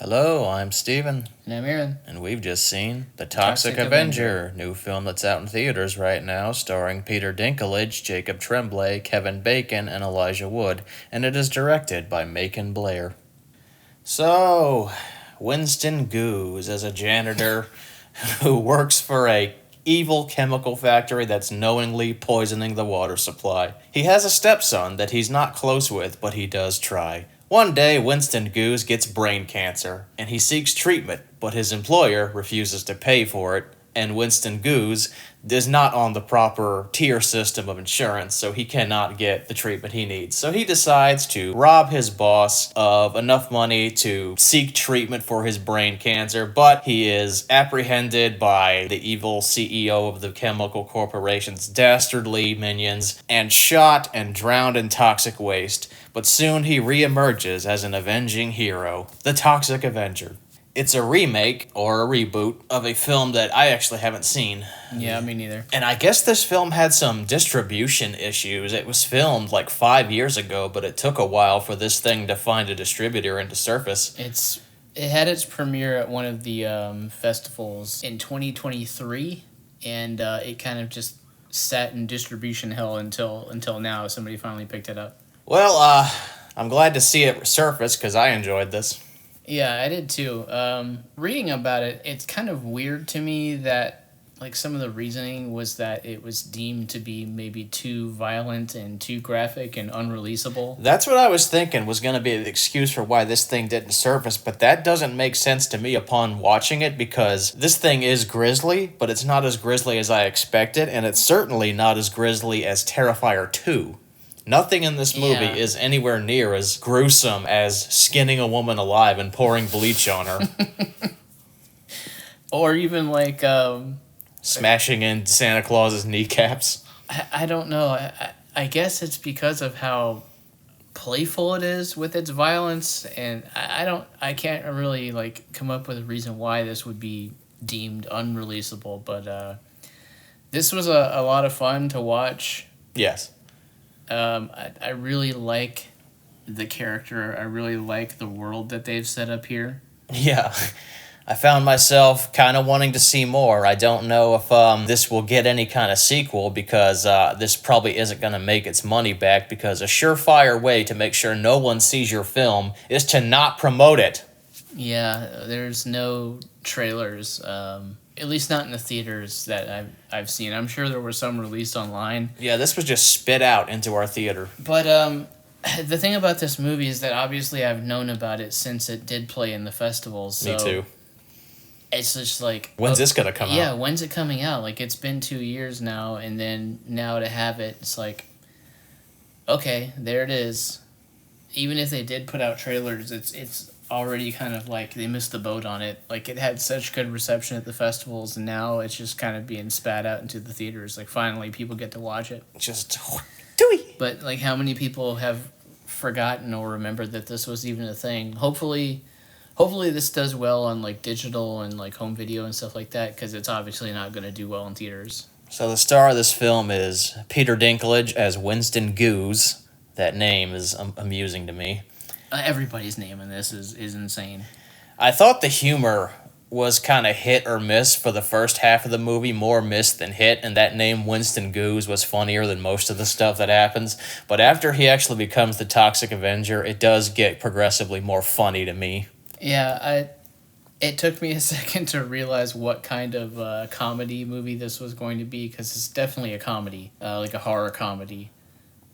Hello, I'm Steven, And I'm Aaron. and we've just seen The Toxic Avenger, new film that's out in theaters right now, starring Peter Dinklage, Jacob Tremblay, Kevin Bacon, and Elijah Wood, and it is directed by Macon Blair. So, Winston Goose is a janitor who works for a evil chemical factory that's knowingly poisoning the water supply. He has a stepson that he's not close with, but he does try. One day, Winston Goose gets brain cancer, and he seeks treatment, but his employer refuses to pay for it, and Winston Goose is not on the proper tier system of insurance, so he cannot get the treatment he needs. So he decides to rob his boss of enough money to seek treatment for his brain cancer, but he is apprehended by the evil CEO of the chemical corporation's dastardly minions and shot and drowned in toxic waste. But soon he reemerges as an avenging hero, the Toxic Avenger. It's a remake or a reboot of a film that I actually haven't seen. Yeah, me neither. And I guess this film had some distribution issues. It was filmed like 5 years ago, but it took a while for this thing to find a distributor and to surface. It had its premiere at one of the festivals in 2023, and it kind of just sat in distribution hell until now. Somebody finally picked it up. Well, I'm glad to see it surface because I enjoyed this. Yeah, I did too. Reading about it, it's kind of weird to me that like some of the reasoning was that it was deemed to be maybe too violent and too graphic and unreleasable. That's what I was thinking was going to be the excuse for why this thing didn't surface, but that doesn't make sense to me upon watching it because this thing is grisly, but it's not as grisly as I expected, and it's certainly not as grisly as Terrifier 2. Nothing in this movie is anywhere near as gruesome as skinning a woman alive and pouring bleach on her. Or even like... smashing in Santa Claus's kneecaps. I don't know. I guess it's because of how playful it is with its violence, and I can't really like come up with a reason why this would be deemed unreleasable, but this was a lot of fun to watch. Yes. I really like the character. I really like the world that they've set up here. Yeah. I found myself kind of wanting to see more. I don't know if this will get any kind of sequel because this probably isn't going to make its money back because a surefire way to make sure no one sees your film is to not promote it. Yeah, there's no trailers, at least not in the theaters that I've seen. I'm sure there were some released online. Yeah, this was just spit out into our theater. But the thing about this movie is that obviously I've known about it since it did play in the festivals. So me too. It's just like... When's this going to come out? Yeah, when's it coming out? Like, it's been 2 years now, and then now to have it, it's like, okay, there it is. Even if they did put out trailers, it's already kind of like they missed the boat on it. Like, it had such good reception at the festivals, and now it's just kind of being spat out into the theaters. Like, finally, people get to watch it. Just... dooey. But, like, how many people have forgotten or remembered that this was even a thing? Hopefully this does well on like digital and like home video and stuff like that because it's obviously not going to do well in theaters. So the star of this film is Peter Dinklage as Winston Goose. That name is amusing to me. Everybody's name in this is insane. I thought the humor was kind of hit or miss for the first half of the movie, more miss than hit, and that name Winston Goose was funnier than most of the stuff that happens. But after he actually becomes the Toxic Avenger, it does get progressively more funny to me. Yeah, it took me a second to realize what kind of comedy movie this was going to be, because it's definitely a comedy, like a horror comedy.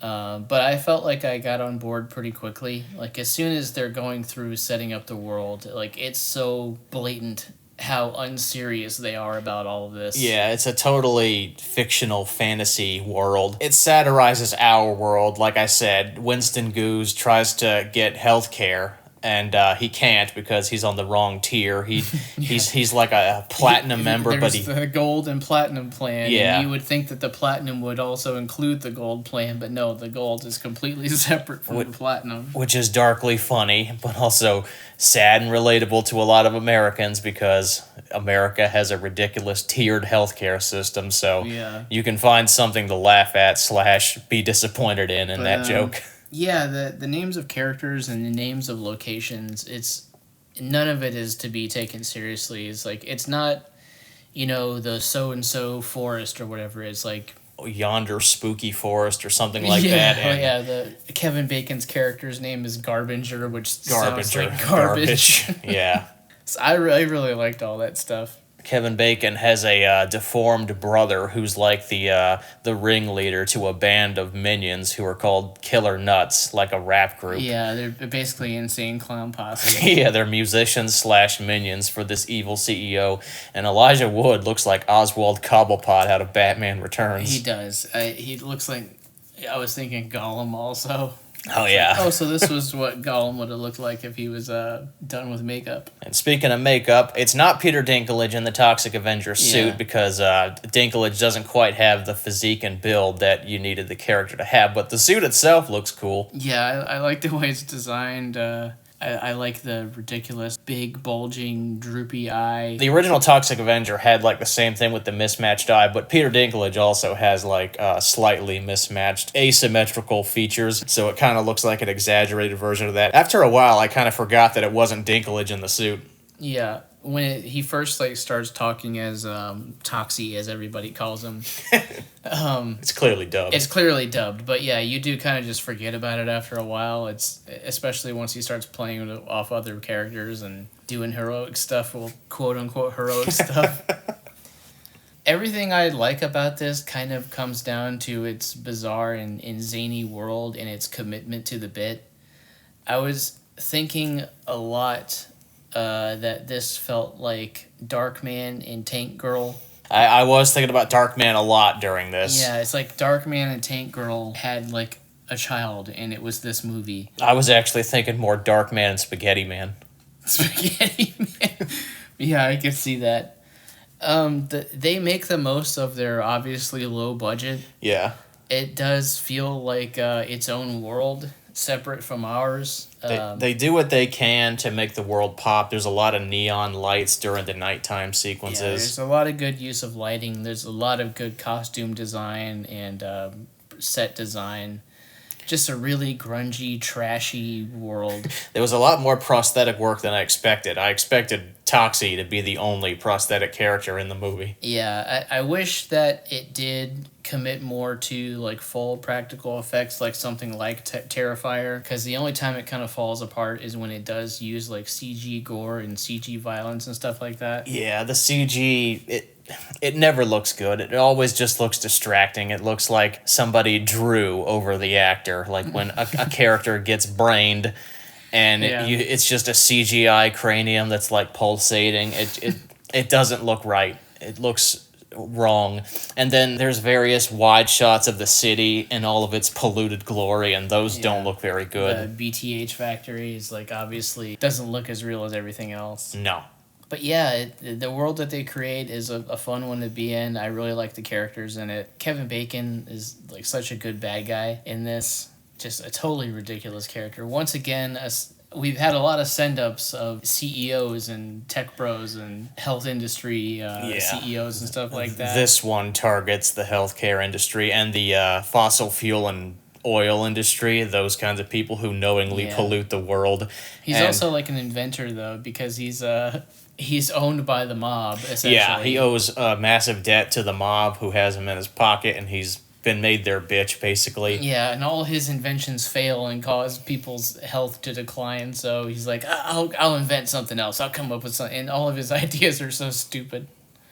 But I felt like I got on board pretty quickly. Like, as soon as they're going through setting up the world, like, it's so blatant how unserious they are about all of this. Yeah, it's a totally fictional fantasy world. It satirizes our world. Like I said, Winston Goose tries to get health care, and he can't because he's on the wrong tier. He's like a platinum member, but there's the gold and platinum plan. Yeah, and you would think that the platinum would also include the gold plan, but no, the gold is completely separate from the platinum. Which is darkly funny, but also sad and relatable to a lot of Americans because America has a ridiculous tiered healthcare system. So you can find something to laugh at / be disappointed in that joke. Yeah, the names of characters and the names of locations, none of it is to be taken seriously. It's like it's not, the so and so forest or whatever. It's like Yonder spooky forest or something like that. And yeah. The Kevin Bacon's character's name is Garbinger, which sounds Garbinger, like garbage. Yeah. So I really liked all that stuff. Kevin Bacon has a deformed brother who's like the ringleader to a band of minions who are called Killer Nuts, like a rap group. Yeah, they're basically insane clown posse. Yeah, they're musicians slash minions for this evil CEO. And Elijah Wood looks like Oswald Cobblepot out of Batman Returns. He does. He looks like I was thinking Gollum also. Oh, yeah. Oh, so this was what Gollum would have looked like if he was done with makeup. And speaking of makeup, it's not Peter Dinklage in the Toxic Avenger suit because Dinklage doesn't quite have the physique and build that you needed the character to have, but the suit itself looks cool. Yeah, I like the way it's designed. I like the ridiculous, big, bulging, droopy eye. The original Toxic Avenger had like the same thing with the mismatched eye, but Peter Dinklage also has like slightly mismatched asymmetrical features, so it kind of looks like an exaggerated version of that. After a while, I kind of forgot that it wasn't Dinklage in the suit. Yeah, when he first starts talking as Toxie, as everybody calls him. It's clearly dubbed. It's clearly dubbed, but yeah, you do kind of just forget about it after a while. It's especially once he starts playing off other characters and doing heroic stuff, well, quote unquote heroic stuff. Everything I like about this kind of comes down to its bizarre and zany world and its commitment to the bit. I was thinking a lot that this felt like Darkman and Tank Girl. I was thinking about Darkman a lot during this. Yeah, it's like Darkman and Tank Girl had like a child, and it was this movie. I was actually thinking more Darkman and Spaghetti Man. Spaghetti Man. Yeah, I could see that. They make the most of their obviously low budget. Yeah. It does feel like its own world, separate from ours. They do what they can to make the world pop. There's a lot of neon lights during the nighttime sequences. Yeah, there's a lot of good use of lighting. There's a lot of good costume design and set design. Just a really grungy, trashy world. There was a lot more prosthetic work than I expected. I expected Toxie to be the only prosthetic character in the movie. Yeah, I wish that it did commit more to like full practical effects, like something like Terrifier, because the only time it kind of falls apart is when it does use like CG gore and CG violence and stuff like that. Yeah, the CG, it never looks good. It always just looks distracting. It looks like somebody drew over the actor, like when a character gets brained and it's just a CGI cranium that's like pulsating. It doesn't look right. It looks wrong. And then there's various wide shots of the city and all of its polluted glory, and those don't look very good. The BTH factory is like obviously doesn't look as real as everything else. No. But yeah, the world that they create is a fun one to be in. I really like the characters in it. Kevin Bacon is like such a good bad guy in this. Just a totally ridiculous character. Once again, we've had a lot of send-ups of CEOs and tech bros and health industry CEOs and stuff like that. This one targets the healthcare industry and the fossil fuel and oil industry, those kinds of people who knowingly pollute the world. He's also like an inventor, though, because he's owned by the mob, essentially. Yeah, he owes a massive debt to the mob who has him in his pocket, and he's been made their bitch, basically. Yeah, and all his inventions fail and cause people's health to decline, so he's like, I'll invent something else. I'll come up with something. And all of his ideas are so stupid.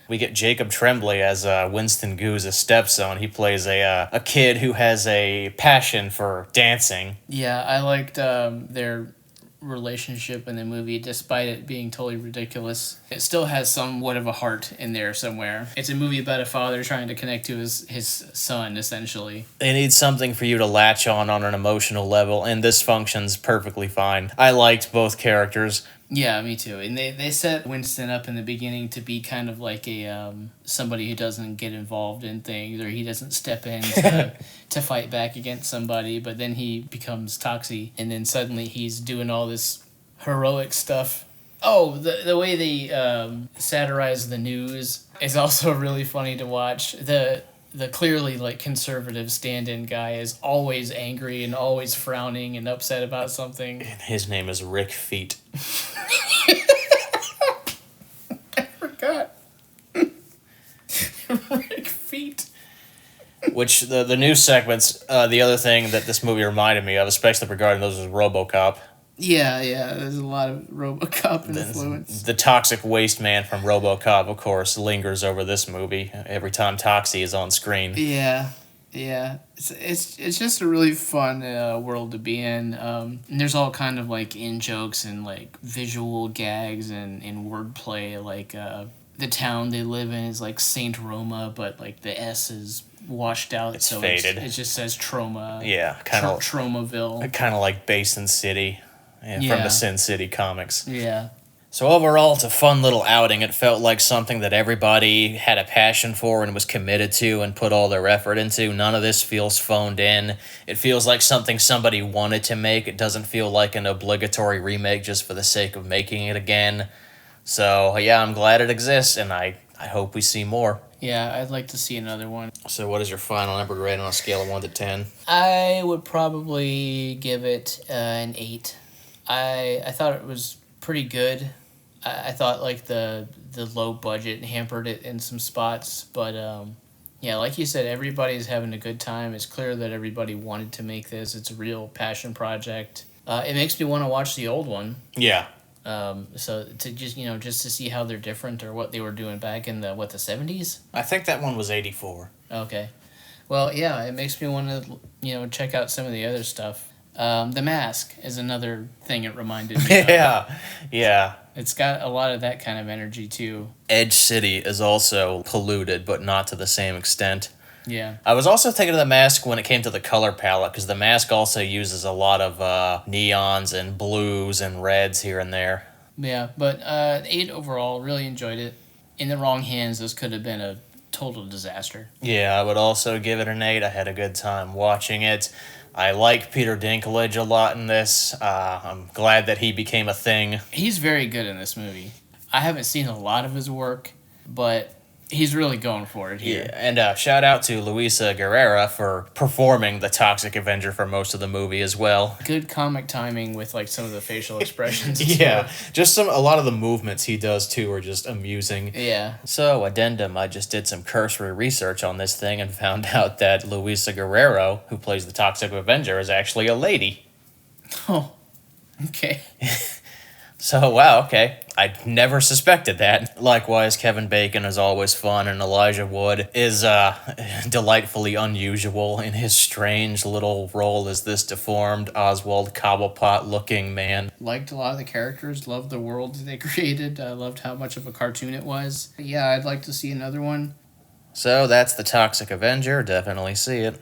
We get Jacob Tremblay as Winston Goo's stepson. He plays a kid who has a passion for dancing. Yeah, I liked their relationship in the movie, despite it being totally ridiculous. It still has somewhat of a heart in there somewhere. It's a movie about a father trying to connect to his son, essentially. They need something for you to latch on an emotional level, and this functions perfectly fine. I liked both characters. Yeah, me too. And they set Winston up in the beginning to be kind of like a somebody who doesn't get involved in things, or he doesn't step in to fight back against somebody, but then he becomes Toxie, and then suddenly he's doing all this heroic stuff. Oh, the way they satirize the news is also really funny to watch. The the clearly like conservative stand-in guy is always angry and always frowning and upset about something. And his name is Rick Feet. I forgot. Rick Feet. Which the new segments, the other thing that this movie reminded me of, especially regarding those, was RoboCop. Yeah, there's a lot of RoboCop influence. The toxic waste man from RoboCop, of course, lingers over this movie every time Toxie is on screen. Yeah. It's just a really fun world to be in. And there's all kind of like in jokes and like visual gags and wordplay. Like the town they live in is like Saint Roma, but like the S is washed out. It's faded. It just says Troma. Yeah, kind of Tromaville. Kind of like Basin City, from the Sin City comics. Yeah. So overall, it's a fun little outing. It felt like something that everybody had a passion for and was committed to and put all their effort into. None of this feels phoned in. It feels like something somebody wanted to make. It doesn't feel like an obligatory remake just for the sake of making it again. So, yeah, I'm glad it exists, and I hope we see more. Yeah, I'd like to see another one. So what is your final number grade on a scale of 1 to 10? I would probably give it an 8. I thought it was pretty good. I thought like the low budget hampered it in some spots, but yeah, like you said, everybody's having a good time. It's clear that everybody wanted to make this. It's a real passion project. It makes me want to watch the old one. Yeah. So to just to see how they're different or what they were doing back in the 70s. I think that one was 84. Okay, well, yeah, it makes me want to check out some of the other stuff. The Mask is another thing it reminded me of. Yeah. It's got a lot of that kind of energy, too. Edge City is also polluted, but not to the same extent. Yeah. I was also thinking of The Mask when it came to the color palette, because The Mask also uses a lot of neons and blues and reds here and there. Yeah, but 8 overall, really enjoyed it. In the wrong hands, this could have been a total disaster. Yeah, I would also give it an 8. I had a good time watching it. I like Peter Dinklage a lot in this. I'm glad that he became a thing. He's very good in this movie. I haven't seen a lot of his work, but he's really going for it here. Yeah, and shout out to Luisa Guerrera for performing the Toxic Avenger for most of the movie as well. Good comic timing with like some of the facial expressions. Yeah, just a lot of the movements he does too are just amusing. Yeah. So, addendum, I just did some cursory research on this thing and found out that Luisa Guerrero, who plays the Toxic Avenger, is actually a lady. Oh, okay. So, wow, okay. I never suspected that. Likewise, Kevin Bacon is always fun, and Elijah Wood is delightfully unusual in his strange little role as this deformed Oswald Cobblepot-looking man. Liked a lot of the characters, loved the world they created, loved how much of a cartoon it was. Yeah, I'd like to see another one. So, that's the Toxic Avenger. Definitely see it.